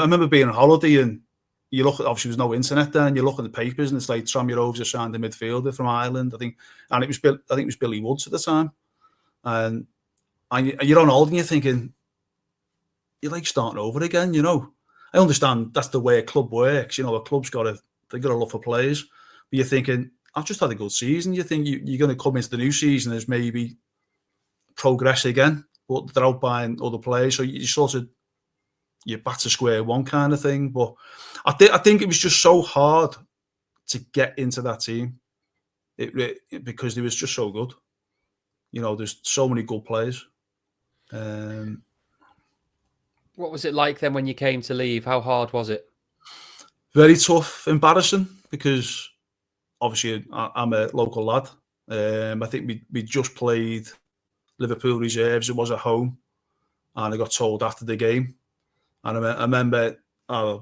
I remember being on holiday and you look at, obviously there's no internet then, and you look at the papers and it's like Tranmere Rovers have signed a midfielder from Ireland, I think, and I think it was Billy Woods at the time, and you're on hold and you're thinking, you're like starting over again, you know. I understand that's the way a club works, you know. A club's they got to look for players, but you're thinking, I've just had a good season. You think you're going to come into the new season as maybe progress again, but they're out buying other players, so you sort of, you're back to square one kind of thing. But I think it was just so hard to get into that team, because they was just so good. You know, there's so many good players. What was it like then when you came to leave? How hard was it? Very tough, embarrassing, because obviously I'm a local lad. I think we just played Liverpool reserves. It was at home, and I got told after the game. And I remember, I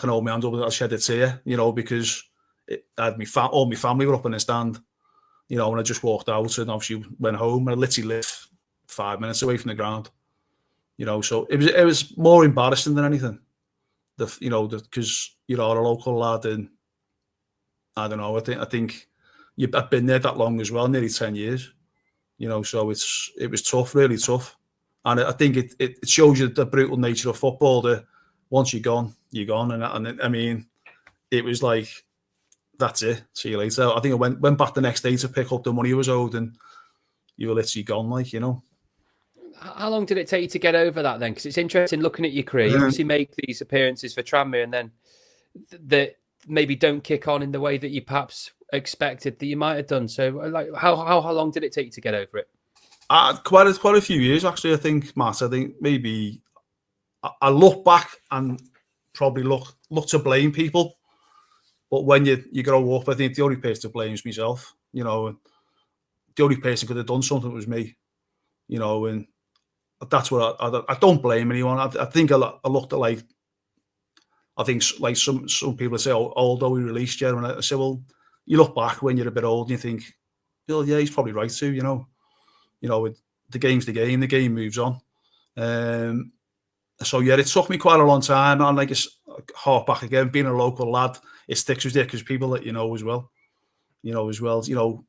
can hold my hand up, I shed a tear, you know, because I had all my family were up in the stand, you know, and I just walked out and obviously went home. I literally lived 5 minutes away from the ground, you know, so it was more embarrassing than anything. Because you're a local lad, and I don't know, I think I've been there that long as well, nearly 10 years, you know, so it was tough, really tough. And I think it shows you the brutal nature of football, that once you're gone, you're gone. And I mean, it was like, that's it, see you later. I think I went back the next day to pick up the money I was owed, and you were literally gone, like, you know. How long did it take you to get over that then? Because it's interesting looking at your career. You obviously make these appearances for Tranmere, and then that maybe don't kick on in the way that you perhaps expected that you might have done. So, like, how long did it take you to get over it? Quite a few years, actually. I think, Matt. I think maybe I look back and probably look to blame people, but when you grow up, I think the only person to blame is myself. You know, the only person who could have done something was me. You know, and that's what I don't blame anyone. I think I looked at, like, I think like some people say, "Oh, although we released you," and I say, well, you look back when you're a bit old and you think, well, yeah, he's probably right too. You know, the game's the game. The game moves on. So yeah, it took me quite a long time. And like, it's hark back again, being a local lad, it sticks with you because people that you know as well. You know,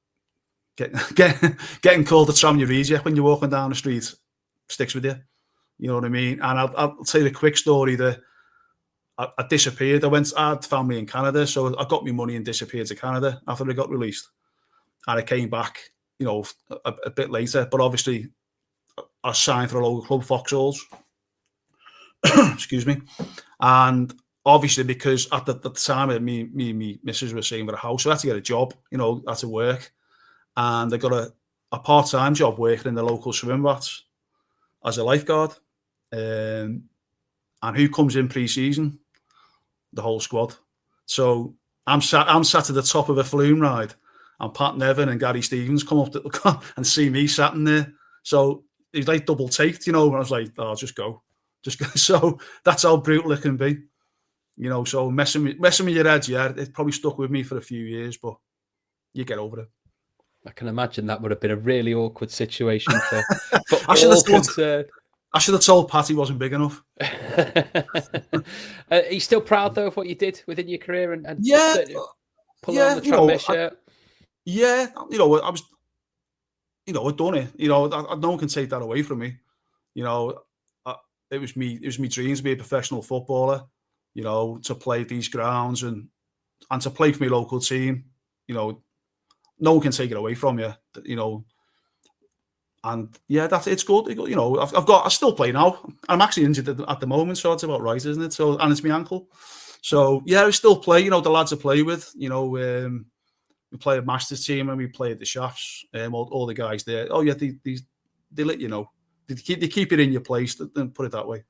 getting called a Tranmere Reject when you're walking down the street sticks with you. You know what I mean? And I'll tell you a quick story that I disappeared. I had family in Canada, so I got my money and disappeared to Canada after I got released. And I came back, you know, a bit later. But obviously, I signed for a local club, Foxhalls. Excuse me. And obviously, because at the time, me and my missus were saving for a house, so I had to get a job, you know, I had to work. And I got a part-time job working in the local swimming baths as a lifeguard. And who comes in pre-season? The whole squad. So I'm sat at the top of a flume ride, and Pat Nevin and Gary Stevens come up and see me sat in there. So he's like double taked, you know. And I was like, oh, just go. So that's how brutal it can be, you know. So messing with your head, yeah, it probably stuck with me for a few years, but you get over it. I can imagine that would have been a really awkward situation for I should all concerned. I should have told Pat he wasn't big enough. Are you still proud though of what you did within your career and yeah, pull on the Tranmere shirt? Yeah, you know, I was, you know, I'd done it. You know, no one can take that away from me. You know, it was me dreams to be a professional footballer. You know, to play these grounds and to play for my local team. You know, no one can take it away from you. You know. And yeah, it's good. You know, I still play now. I'm actually injured at the moment, so it's about right, isn't it? So, and it's my ankle. So yeah, I still play. You know, the lads I play with. You know, we play a Masters team and we play at the Shafts. All the guys there. Oh yeah, they let you know. They keep it in your place. Put it that way.